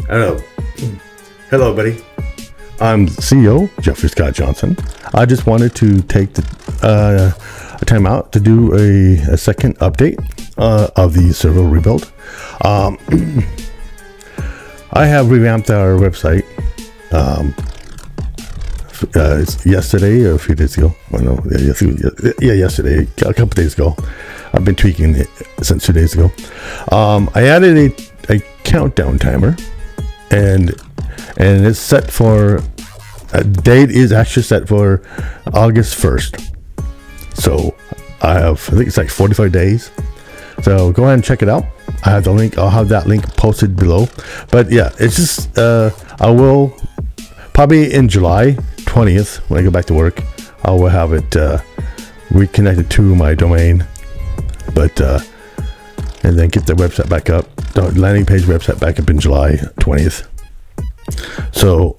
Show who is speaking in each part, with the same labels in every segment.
Speaker 1: Hello. Hello, buddy. I'm CEO Jeffrey Scott Johnson. I just wanted to take a time out to do a second update of the server rebuild. I have revamped our website yesterday or a few days ago. Well, no, yesterday, a couple days ago. I've been tweaking it since 2 days ago. I added a countdown timer, and it's set for date is actually set for August 1st. So I think it's like 45 days. So go ahead and check it out. I have the link. I'll have that link posted below. But yeah, it's just I will probably in July 20th when I go back to work, I will have it reconnected to my domain. But and then get the website back up, the landing page website back up in July 20th. So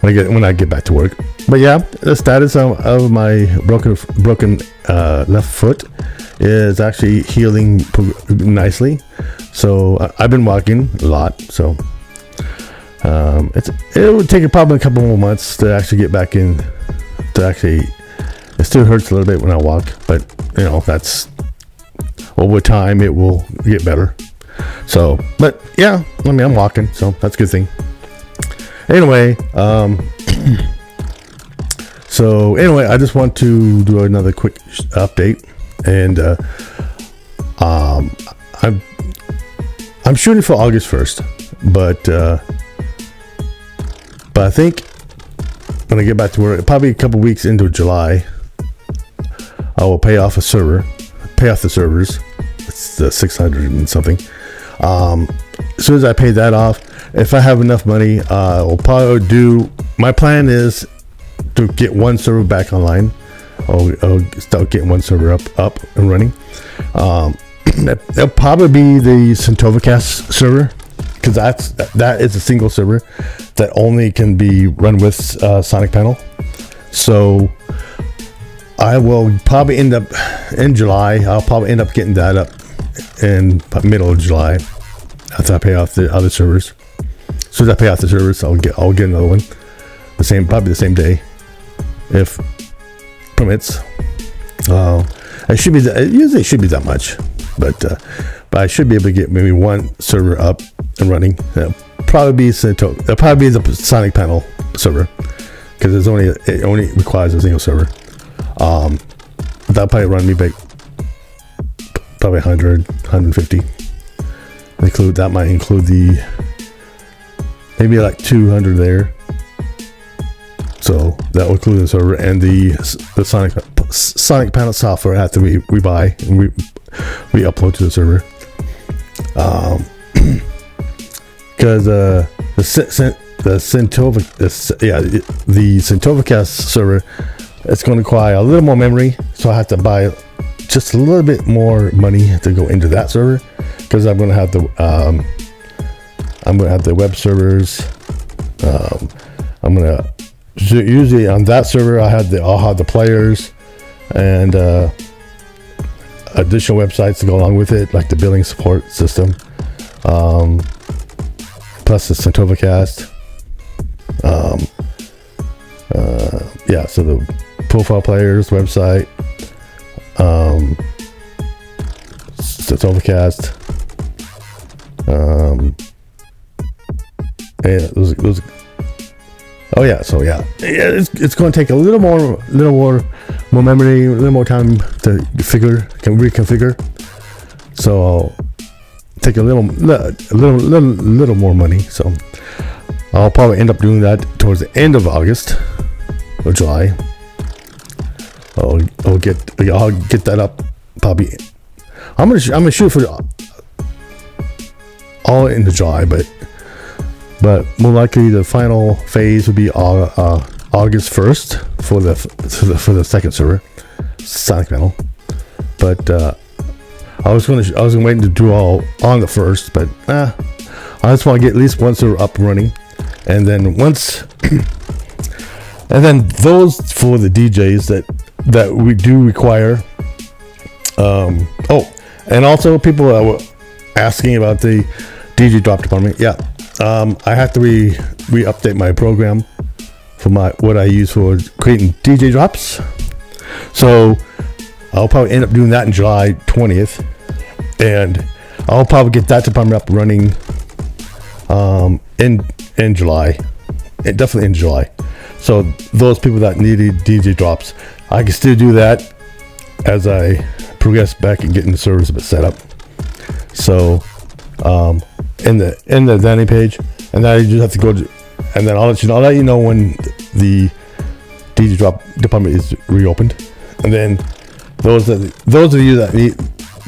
Speaker 1: when I get back to work. But yeah, the status of my broken left foot is actually healing nicely. So I've been walking a lot. So it would take probably a couple more months to actually get back in. It still hurts a little bit when I walk, but you know, that's over time it will get better. So, but yeah, I mean, I'm walking, so that's a good thing. Anyway, so anyway, I just want to do another quick update, and I'm shooting for August 1st, but I think when I get back to work, probably a couple weeks into July, I will pay off the servers. It's the 600 and something. As soon as I pay that off, if I have enough money, I'll probably do. My plan is to get one server back online. I'll start getting one server up and running. It'll probably be the Centovacast server, because that is a single server that only can be run with Sonic Panel. So I will probably end up in July. I'll probably end up getting that up in middle of July after I pay off the other servers. As soon as I pay off the servers, I'll get another one. Probably the same day, if permits. It should be usually it should be that much, but I should be able to get maybe one server up and running. It'll probably be the Sonic Panel server, because it only requires a single server. That'll probably run me back probably 100, 150. That might include maybe like 200 there. So that will include the server and the Sonic Panel software. I have to rebuy and re-upload to the server. Because the Centovacast server, it's going to require a little more memory, so I have to buy just a little bit more money to go into that server, because I'm going to have the web servers. Usually on that server I'll have the players and additional websites to go along with it, like the billing support system, plus the Centovacast. Yeah, so the profile players website, Centovacast, yeah, those. Oh yeah, so yeah, it's going to take a little more memory, a little more time to reconfigure. So I'll take a little more money. So I'll probably end up doing that towards the end of August or July. I'll get that up probably. I'm gonna shoot for all into July, but more likely the final phase would be August 1st for the second server, Sonic Panel. But I was waiting to do all on the first, but I just want to get at least one server up and running, and then those for the DJs that we do require. And also people were asking about the DJ drop department. Yeah, I have to re-update my program for what I use for creating DJ drops. So I'll probably end up doing that in July 20th, and I'll probably get that department up and running in July, definitely in July. So those people that needed DJ drops, I can still do that as I progress back and getting the servers a bit set up. So in the landing page, and then you just have to go to, and then I'll let you know when the DJ drop department is reopened. And then those of you that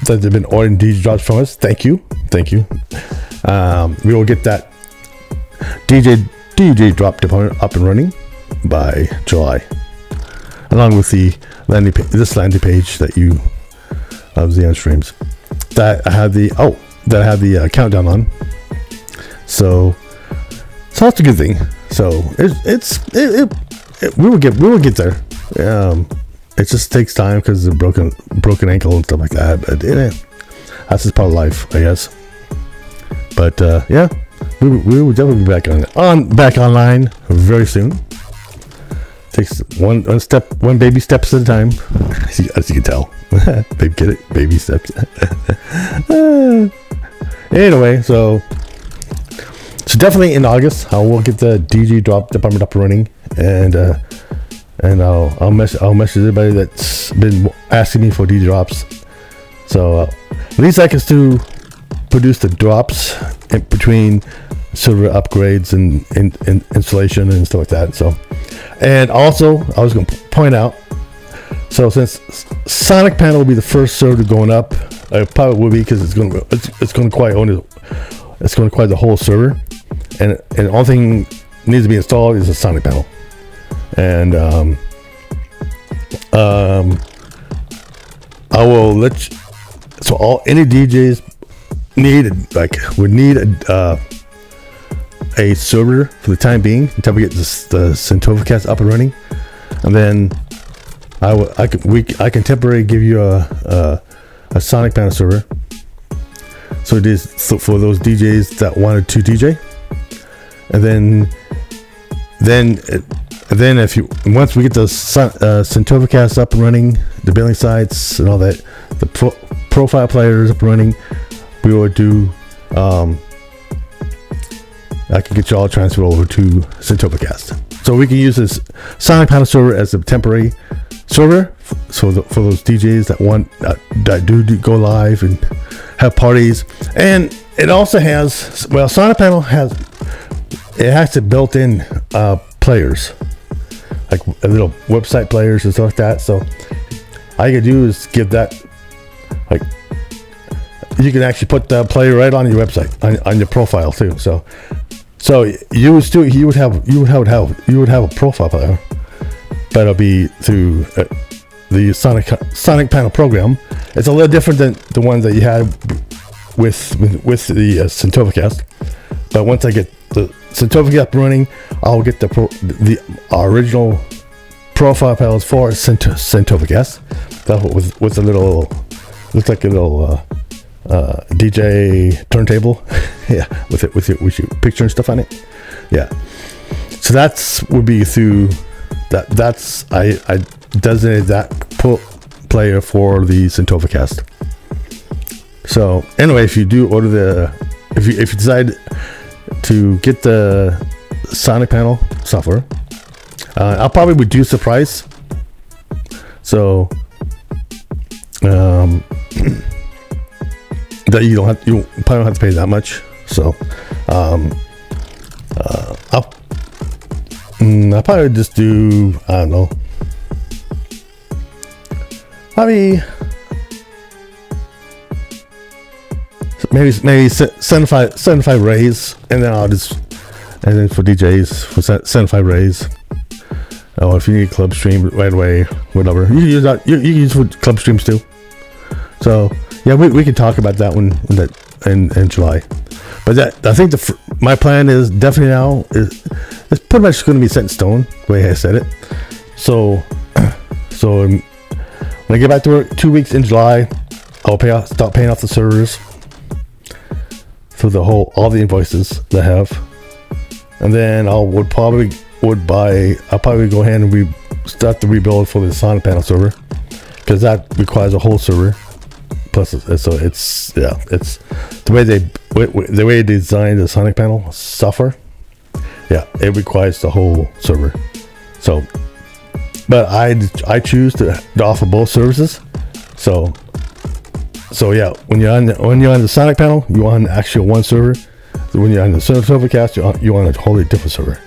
Speaker 1: have been ordering DJ drops from us, thank you. We will get that DJ drop department up and running by July, along with the landing page that you of Xeon Streams that I have the countdown on. So that's a good thing. So we will get there. It just takes time because of the broken ankle and stuff like that. But that's just part of life, I guess. But yeah, we will definitely be back online very soon. Takes one baby steps at a time, as you can tell. Baby, get it? Baby steps. Anyway, so definitely in August, I will get the DJ drop department up and running, and I'll message everybody that's been asking me for DJ drops. So at least I can still produce the drops in between server upgrades and installation and stuff like that. So, and also I was going to point out, so since Sonic Panel will be the first server going up, it probably will be because it's going to acquire the whole server, and the only thing needs to be installed is a Sonic Panel. And I will let you, so any DJs would need a server for the time being until we get the Centovacast up and running, and then I can temporarily give you a Sonic Panel server. So it is for those DJs that wanted to DJ, and then if you once we get the Centovacast up and running, the billing sites and all that, the profile players up and running, we will do. I can get you all transferred over to Centovacast, so we can use this Sonic Panel server as a temporary server. So for those DJs that do go live and have parties, and it also has Sonic Panel has the built-in players, like a little website players and stuff like that. So all you can do is give that, like, you can actually put the player right on your website on your profile too. So you would have a profile player, but it'll be through the Sonic Panel program. It's a little different than the ones that you had with the Centovacast. But once I get the Centovacast up running, I'll get the original profile panels for Centovacast. That with a little, looks like a little DJ turntable. Yeah, with your picture and stuff on it. Yeah, so would be through that. I designated that player for the Centovacast. So anyway, if you do order if you decide to get the Sonic Panel software, I'll probably reduce the price. So that you probably don't have to pay that much. So I'll probably just do, I don't know, maybe 75 rays, and then for DJs for 75 rays. Or if you need club stream right away, whatever, you can use that. You can use for club streams too. So yeah, we can talk about that one in July. But I think my plan is definitely now it's pretty much going to be set in stone the way I said it. So when I get back to work 2 weeks in July, I'll start paying off the servers for all the invoices that I have, and then I'll probably go ahead and start the rebuild for the Sonic Panel server, because that requires a whole server. Plus, so it's the way they designed the Sonic Panel software. Yeah, it requires the whole server. So, but I choose to offer both services. So yeah, when you're on the Sonic Panel, you want actually one server. So when you're on the Silvercast, you want a wholly different server.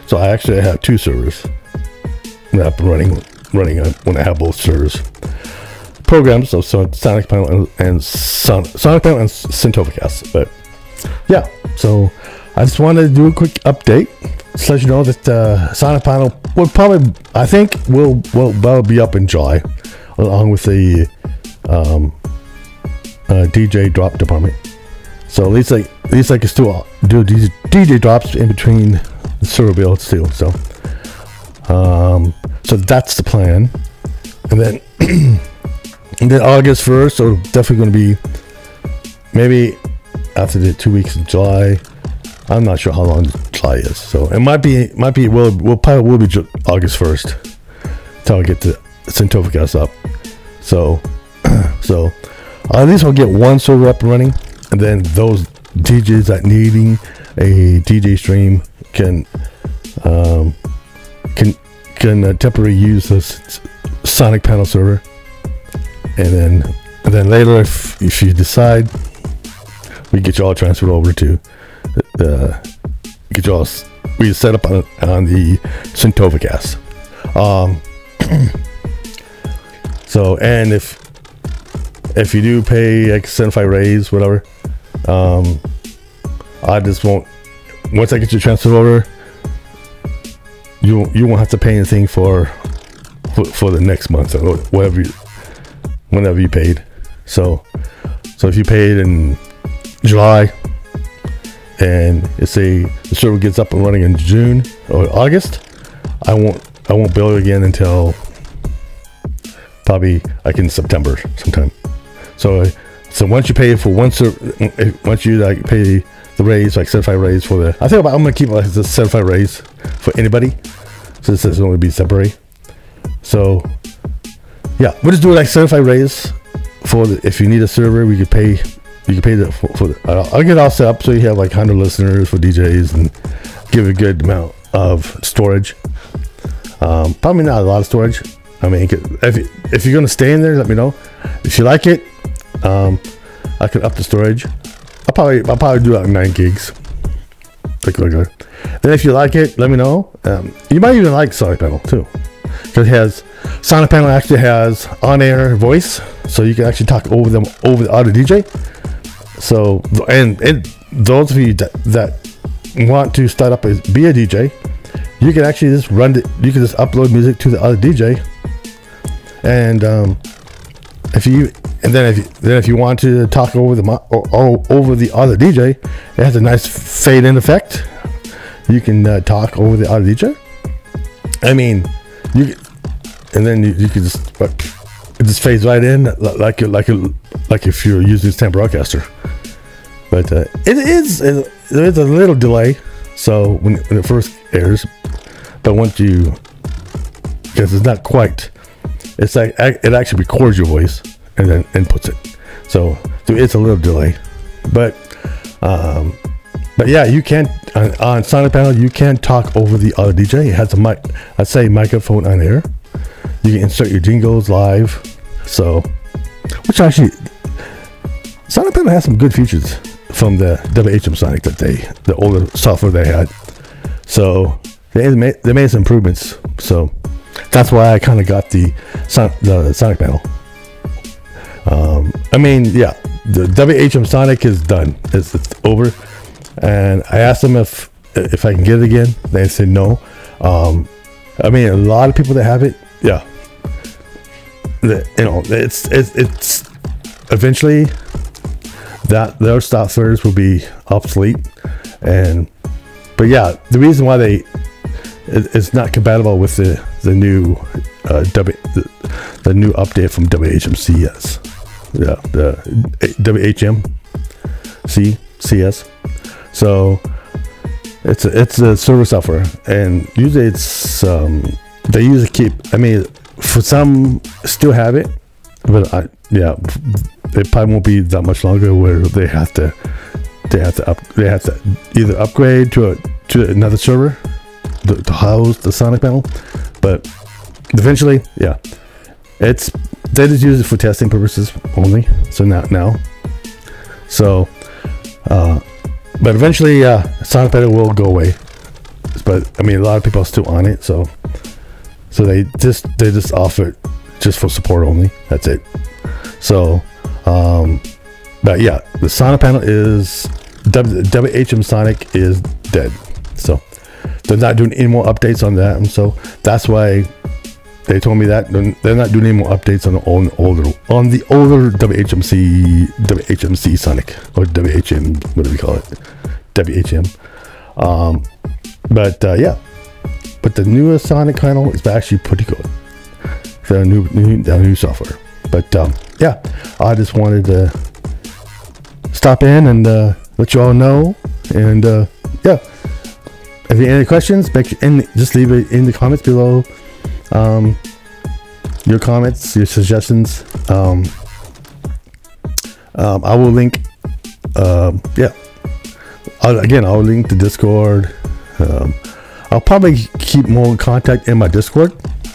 Speaker 1: So I actually have two servers that I'm running when I have both servers programs. So Sonic Panel and Sonic Panel and Cintovacast. But yeah, so I just wanted to do a quick update, just let you know that Sonic Panel will probably, I think, will be up in July, along with the DJ drop department. So at least I can still do DJ drops in between the server builds too. So so that's the plan. And then and then August 1st, so definitely going to be maybe after the 2 weeks in July. I'm not sure how long July is, so it might be will probably be August 1st until I get the Cintovacast up. So at least I'll get one server up and running, and then those DJs that needing a DJ stream can temporarily use this Sonic Panel server, and then later if you decide, we get you all transferred over to get you all set up on the Cintovacast. So, and if you do pay like 75 raise, whatever, I just won't. Once I get you transferred over, you won't have to pay anything for the next month or whenever you paid. So if you paid in July, and say the server gets up and running in June or August, I won't bill you again until probably like in September sometime. So once you pay for one server, once you like pay the raise, like 75 raise for the, I'm gonna keep like the 75 raise for anybody, since it's only be temporary. So yeah, we'll just do like 75 raise for if you need a server, we could pay. You can pay I'll get it all set up so you have like 100 listeners for DJs and give a good amount of storage. Probably not a lot of storage. I mean, if you're gonna stay in there, let me know. If you like it, I could up the storage. I'll probably do like 9 gigs, like regular. Then if you like it, let me know. You might even like Sonic Panel too, because Sonic Panel actually has on-air voice, so you can actually talk over the audio DJ. So, and those of you that want to start up as be a DJ, you can actually just you can just upload music to the other DJ, and if you want to talk over the other DJ, it has a nice fade in effect. You can talk over the other DJ. I mean, you can just fades right in like if you're using Stamp Broadcaster. But there is a little delay, so when it first airs, but once because it's not quite, it's like it actually records your voice and then inputs it, so it's a little delay. But yeah, you can on Sonic Panel, you can talk over the other DJ. It has a microphone on air. You can insert your jingles live, so which actually Sonic Panel has some good features from the WHM Sonic the older software they had. So they made some improvements. So that's why I kind of got the Sonic Panel. I mean, yeah, the WHM Sonic is done. It's over. And I asked them if I can get it again. They said no. I mean, a lot of people that have it, yeah. It's eventually that their softwares will be obsolete, but yeah, the reason why it's not compatible with the new the new update from WHMC, yes, yeah, the WHMC CS. So it's a server software, and usually it's they usually keep. I mean, for some still have it, but it probably won't be that much longer where they have to either upgrade to another server to house the Sonic panel. But eventually, yeah, they just use it for testing purposes only. So now, so but eventually, Sonic panel will go away. But I mean, a lot of people are still on it, so they just offer it just for support only. That's it. So, but yeah, the Sonic panel is WHM Sonic is dead. So they're not doing any more updates on that, and so that's why they told me that they're not doing any more updates on the older WHMC Sonic, or WHM, what do we call it? WHM. Yeah, but the newest Sonic panel is actually pretty good. The new software. But yeah, I just wanted to stop in and let you all know. And yeah, if you have any questions, just leave it in the comments below. Your comments, your suggestions. I will link. Yeah. I'll link the Discord. I'll probably keep more contact in my Discord,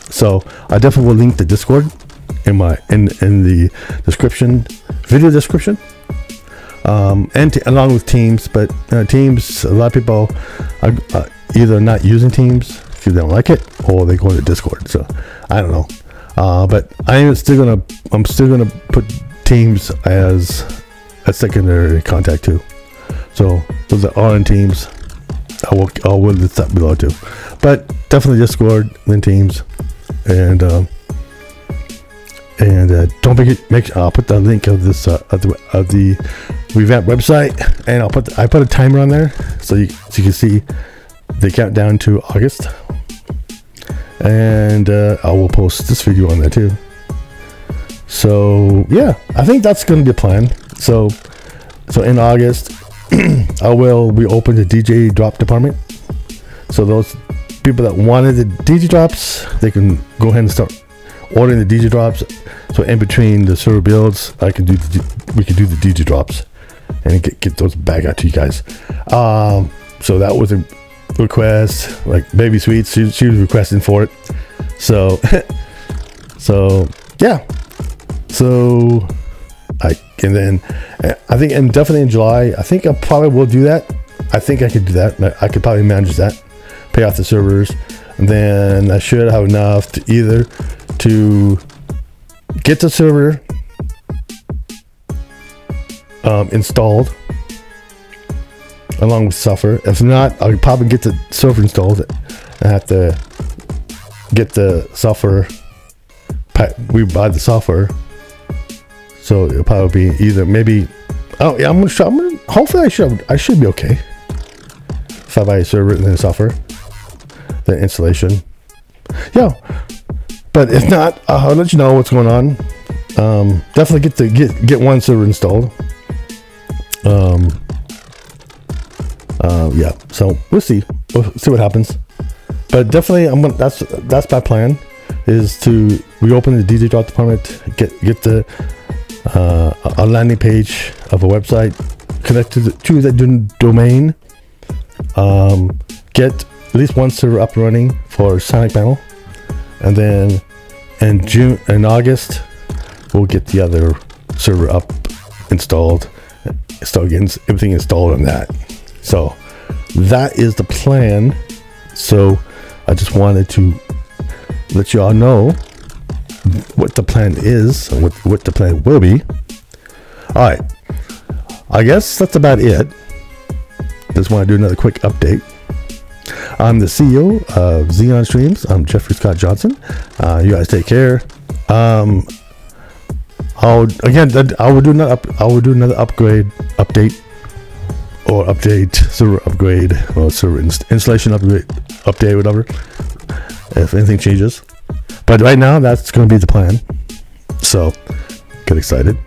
Speaker 1: so I definitely will link the Discord in the description, video description, and along with Teams. But Teams, a lot of people are either not using Teams because they don't like it, or they go to Discord. So I don't know, but I'm still gonna put Teams as a secondary contact too. So those are all in Teams. I will list that below too, but definitely Discord, then Teams, and don't forget. I'll put the link of this of the revamp website, and I put a timer on there so you can see the countdown to August, and I will post this video on there too. So yeah, I think that's going to be a plan. So in August, I will reopen the DJ drop department. So those people that wanted the DJ drops, they can go ahead and start ordering the DJ drops. So in between the server builds, we can do the DJ drops and get those back out to you guys. So that was a request, like Baby Sweets. She was requesting for it. So yeah. So and then I think, and definitely in July, I think I probably will do that. I think I could do that. I could probably manage that, pay off the servers, and then I should have enough to either to get the server installed along with software. If not, I'll probably get the server installed. I have to get the software. We buy the software. So it'll probably be either maybe. Oh yeah, hopefully I should be okay if I buy a server and then software, the installation. Yeah, but if not, I'll let you know what's going on. Definitely get one server installed. Yeah. So we'll see what happens. But definitely, that's my plan, is to reopen the DJ drop department, get the a landing page of a website, connect to the domain, get at least one server up and running for Sonic panel, and then in August we'll get the other server up, installed, start getting everything installed on that. So that is the plan. So I just wanted to let you all know what the plan is, what the plan will be. All right, I guess that's about it. Just want to do another quick update. I'm the CEO of Xeon Streams. I'm Jeffrey Scott Johnson. You guys take care. I will do another update, server upgrade, or server installation update, whatever, if anything changes. But right now, that's going to be the plan. So get excited.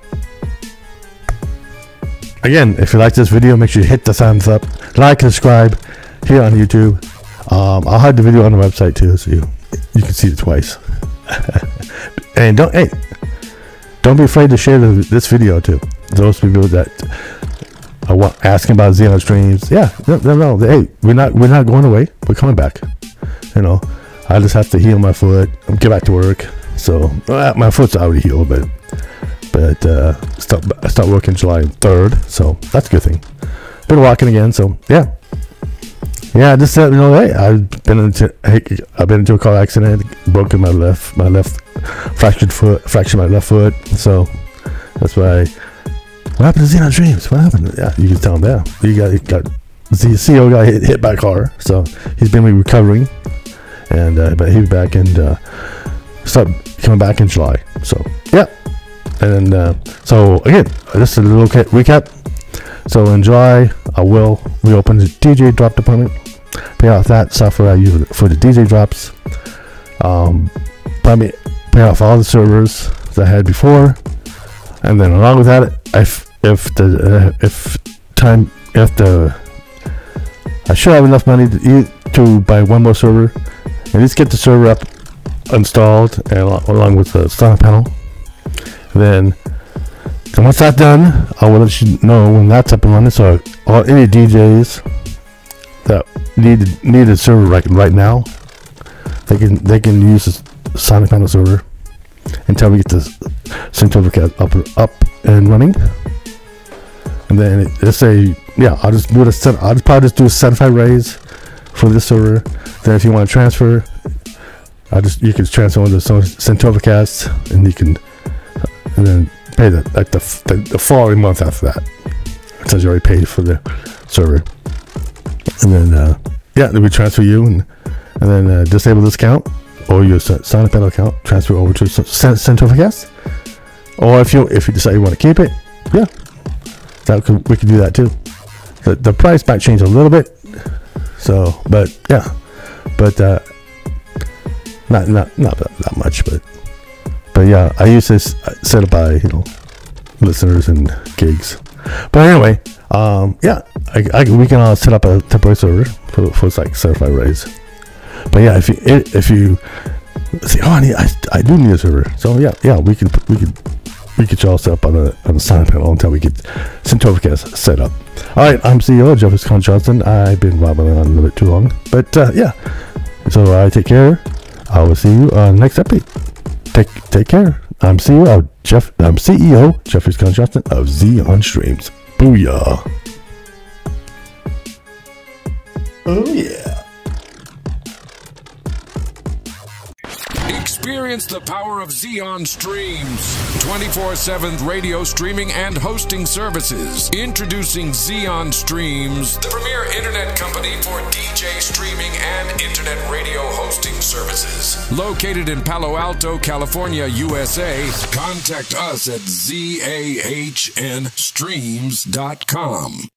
Speaker 1: again, if you like this video, make sure you hit the thumbs up, like, and subscribe here on YouTube. I'll hide the video on the website too, so you can see it twice. And don't be afraid to share this video too. Those people that are asking about Xeon Streams, yeah, no, hey, we're not going away. We're coming back. You know, I just have to heal my foot, get back to work. So my foot's already healed, but start working July 3rd, so that's a good thing. Been walking again, so yeah. Just you know, hey, I've been into a car accident, broken my left fractured my left foot. So that's why. What happened to Xeon Streams? What happened? Yeah, you can tell him there. The CEO got hit by a car, so he's been recovering, and but he'll be back and start coming back in July. So yeah, and so again, just a little recap. So in July, I will reopen the DJ drop department. Pay off that software I use for the DJ drops. Probably pay off all the servers that I had before, and then along with that, I should have enough money to buy one more server, and just get the server up installed, and along with the sound panel. Then once that's done, I will let you know when that's up and running. So any DJs that need a server right now, they can use the Sonic Panel server until we get the SynthOvercast up and running. And then let's say, yeah, I'll probably just do a certified raise for this server. Then if you want to transfer, you can transfer on the SynthOvercast, and then pay the following month after that. It says you already paid for the server. And then then we transfer you, and then disable this account or your Sonic Panel account, transfer over to SynthOvercast. Or if you decide you want to keep it, yeah, we can do that too. The price might change a little bit, so not that much, but yeah, I use this set up by listeners and gigs. But anyway, we can all set up a temporary server for like certified raise. But yeah, if you say, I do need a server, so yeah, we get you all set up on the Sonic Panel until we get SynthOvercast set up. All right, I'm CEO Jeffrey Con Johnson. I've been wobbling on a little bit too long, but yeah. So I take care. I will see you on the next episode. Take care. I'm CEO Jeffrey Con Johnson of Xeon Streams. Booyah! Oh yeah!
Speaker 2: Experience the power of Xeon Streams. 24/7 radio streaming and hosting services. Introducing Xeon Streams, the premier internet company for DJ streaming and internet radio hosting services. Located in Palo Alto, California, USA. Contact us at ZAHNstreams.com.